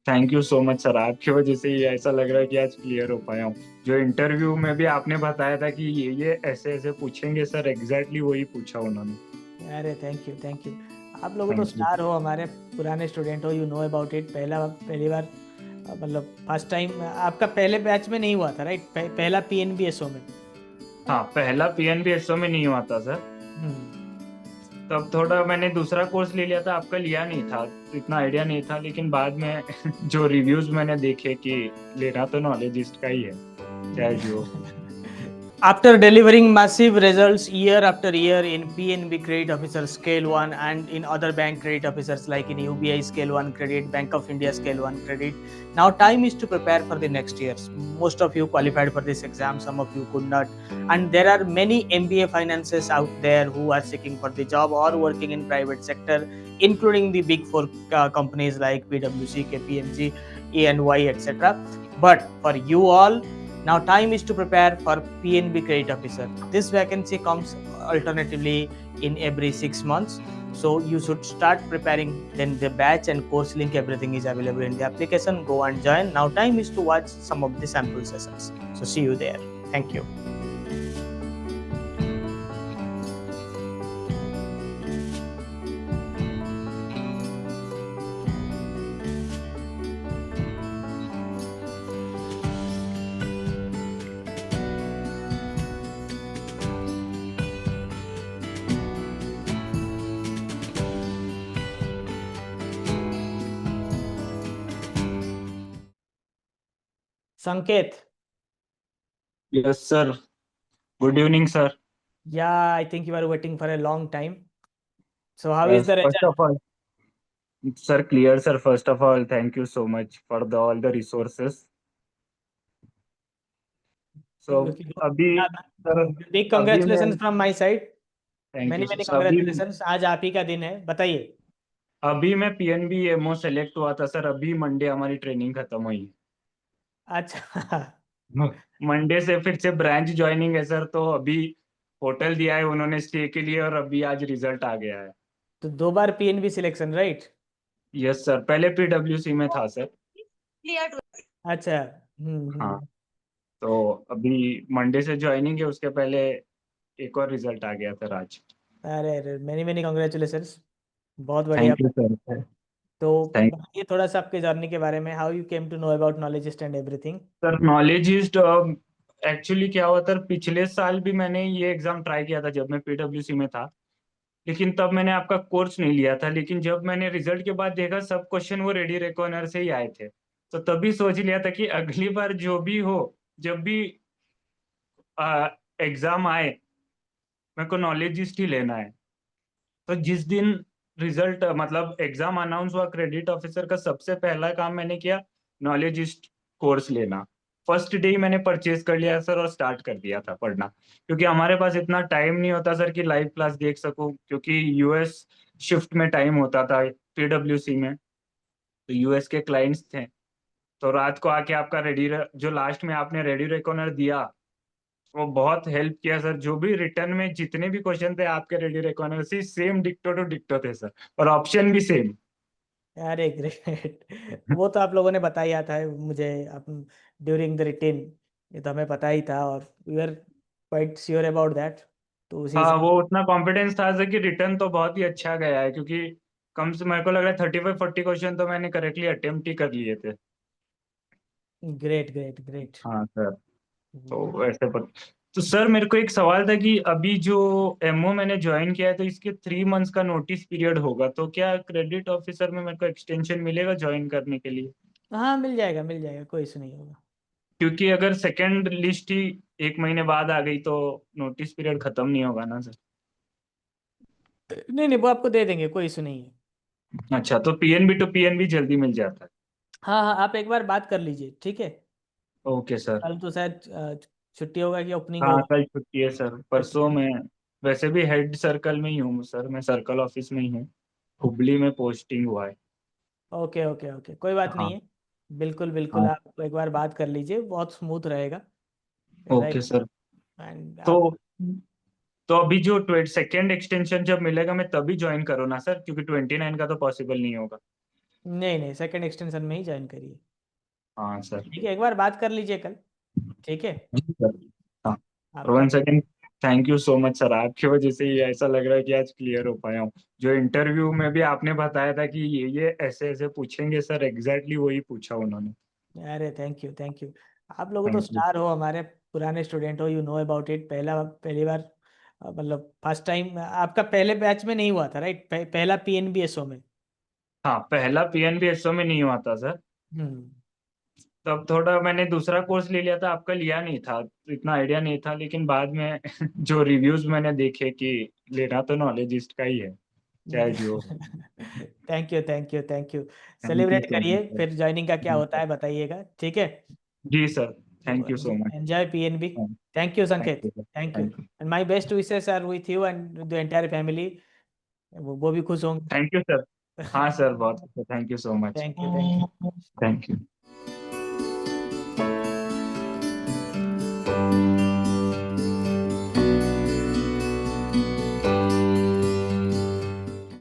Thank you so much sir, आपकी वजह से ही ऐसा लग रहा है कि आज क्लियर हो पाया हूँ। जो इंटरव्यू में भी आपने बताया था कि ये ऐसे ऐसे पूछेंगे सर, एग्जैक्टली वही पूछा उन्होंने। अरे थैंक यू थैंक यू। आप लोग तो थैंक यू। स्टार हो, हमारे पुराने स्टूडेंट हो, यू नो अबाउट इट। पहली बार मतलब फर्स्ट टाइम आपका पहले बैच में नहीं हुआ था राइट? पहला पीएनबीएसओ में। हाँ, पहला पीएनबीएसओ में नहीं हुआ था सर। हम्म। तब थोड़ा मैंने दूसरा कोर्स ले लिया था, आपका लिया नहीं था, इतना आइडिया नहीं था। लेकिन बाद में जो रिव्यूज मैंने देखे कि लेना तो नॉलेजिस्ट का ही है, चाहे जो। After delivering massive results year after year in PNB Credit Officer Scale 1 and in other bank credit officers like in UBI Scale 1 Credit, Bank of India Scale 1 Credit, now time is to prepare for the next years. Most of you qualified for this exam, some of you could not. And there are many MBA finances out there who are seeking for the job or working in private sector, including the big four companies like PwC, KPMG, EY, etc. But for you all, now time is to prepare for PNB Credit Officer. This vacancy comes alternatively in every 6 months. So you should start preparing. Then the batch and course link, everything is available in the application. Go and join. Now time is to watch some of the sample sessions. So see you there. Thank you. Sanket. Yes sir. Good evening sir. Yeah, I think you are waiting for a long time. So how is the first result? Of all sir, clear sir. First of all thank you so much for the all the resources. So अभी sir, Big अभी मैं congratulations from my side. Thank Many you many sir. अभी congratulations. आज आप ही का दिन है, बताइए। अभी मैं पीएनबी एमओ सेलेक्ट हुआ था सर। अभी मंडे हमारी ट्रेनिंग खत्म हुई। अच्छा। मंडे से फिर से ब्रांच ज्वाइनिंग है सर। तो अभी होटल दिया है उन्होंने स्टे के लिए, और अभी आज रिजल्ट आ गया है। तो 2 बार PNB selection right? Yes sir, पहले पीडब्ल्यूसी में था सर। अच्छा। हाँ। तो अभी मंडे से ज्वाइनिंग है, उसके पहले एक और रिजल्ट आ गया सर आज। अरे अरे, मेनी मेनी कॉन्ग्रेचुलेशंस। बहुत बढ़िया। Thank you sir. तो थैंक बताइए थोड़ा सा आपके जर्नी के बारे में, how you came to know about Knowledgist and everything. Sir, Knowledgist actually क्या हुआ सर, पिछले साल भी मैंने ये एग्जाम ट्राई किया था जब मैं पीडब्ल्यूसी में था। लेकिन तब मैंने आपका कोर्स नहीं लिया था। लेकिन जब मैंने रिजल्ट के बाद देखा, सब क्वेश्चन वो रेडी रेकॉर्नर से ही आए थे। तो तभी सोच लिया था कि अगली बार जो भी हो, जब भी एग्जाम आए, मेरे को नॉलेजिस्ट ही लेना है। तो जिस दिन रिजल्ट मतलब एग्जाम अनाउंस हुआ क्रेडिट ऑफिसर का, सबसे पहला काम मैंने किया नॉलेजिस्ट कोर्स लेना। फर्स्ट डे ही मैंने परचेज कर लिया सर, और स्टार्ट कर दिया था पढ़ना। क्योंकि हमारे पास इतना टाइम नहीं होता सर कि लाइव क्लास देख सकूं, क्योंकि यूएस शिफ्ट में टाइम होता था पीडब्ल्यूसी में। तो यूएस के क्लाइंट्स थे। तो रात को आके आपका रेडी, जो लास्ट में आपने रेडी रेकॉर्नर दिया, वो बहुत हेल्प किया सर। जो भी रिटर्न में जितने भी क्वेश्चन थे आपके रेडी रेकॉर्नर से, सेम डिक्टो टू डिक्टो थे सर, और ऑप्शन भी सेम। अरे ग्रेट। वो तो आप लोगों ने बताया था मुझे ड्यूरिंग द रिटेन। ये तो हमें पता ही था और we are quite sure about that. तो उसी हाँ, हिसाब। वो उतना कॉन्फिडेंस था सर कि रिटर्न तो बहुत ही अच्छा गया है, क्योंकि कम से मेरे को लग रहा है 35-40 क्वेश्चन तो मैंने करेक्टली अटेम्प्ट ही कर लिए थे। Great great great. हाँ सर। तो ऐसे पर, तो सर मेरे को एक सवाल था कि अभी जो एमओ मैंने ज्वाइन किया है, तो इसके 3 मंथ्स का नोटिस पीरियड होगा, तो क्या क्रेडिट ऑफिसर में मेरे को एक्सटेंशन मिलेगा ज्वाइन करने के लिए? हाँ मिल जाएगा, कोई इशू नहीं होगा। क्योंकि अगर सेकंड लिस्ट ही 1 महीने बाद आ गई, तो नोटिस पीरियड खत्म नहीं होगा ना सर? नहीं नहीं, वो आपको दे देंगे, कोई इशू नहीं है। अच्छा, तो पीएनबी टू पीएनबी जल्दी मिल जाता है? हाँ हाँ, आप एक बार बात कर लीजिए, ठीक है। Okay sir. कल तो शायद छुट्टी होगा कि ओपनिंग हाँ, होगा। कल छुट्टी है सर। परसों मैं वैसे भी हेड सर्कल में ही हूँ सर, मैं सर्कल ऑफिस में ही हूँ। हुबली में पोस्टिंग हुआ है। ओके ओके ओके, कोई बात नहीं हाँ। है। बिल्कुल बिल्कुल, हाँ। आप एक बार बात कर लीजिए, बहुत स्मूथ रहेगा। Okay right. सर। एंड तो आप। तो अभी जो सेकेंड एक्सटेंशन जब मिलेगा, मैं तभी ज्वाइन करूँ ना सर? क्योंकि 29 का तो पॉसिबल नहीं होगा। नहीं नहीं, सेकंड एक्सटेंशन में ही ज्वाइन करिए। हाँ सर। ठीक है, एक बार बात कर लीजिए कल। ठीक है। जी सर। हाँ। और आपका one second, thank you so much sir, आपकी वजह से ही ऐसा लग रहा है कि आज क्लियर हो पाया हूँ। जो इंटरव्यू में भी आपने बताया था कि ये ऐसे ऐसे पूछेंगे सर, एग्जैक्टली वही पूछा उन्होंने। अरे थैंक यू थैंक यू। आप लोग तो थैंक यू। स्टार हो, हमारे पुराने स्टूडेंट हो, यू नो अबाउट इट। पहली बार मतलब फर्स्ट टाइम आपका पहले बैच में नहीं हुआ था राइट? पहला पीएनबीएसओ में। हाँ, पहला पीएनबीएसओ में नहीं हुआ था सर। हम्म। तब थोड़ा मैंने दूसरा कोर्स ले लिया था, आपका लिया नहीं था, तो इतना आइडिया नहीं था, लेकिन बाद में जो रिव्यूज मैंने देखे कि लेना तो नॉलेजिस्ट का ही है, चाहे जो। Thank you thank you thank you. Thank you celebrate so much करिए, सर। फिर ज्वाइनिंग का क्या जी होता सर। है बताइएगा, ठीक है? जी sir. Thank you so much. Enjoy PNB. Thank you thank Sanket. You sir. Thank you. Thank you. And my best wishes are with you and the entire family. वो भी खुश होंगे। Thank you sir. हाँ सर, बहुत thank you so much. Thank you thank you. Thank you.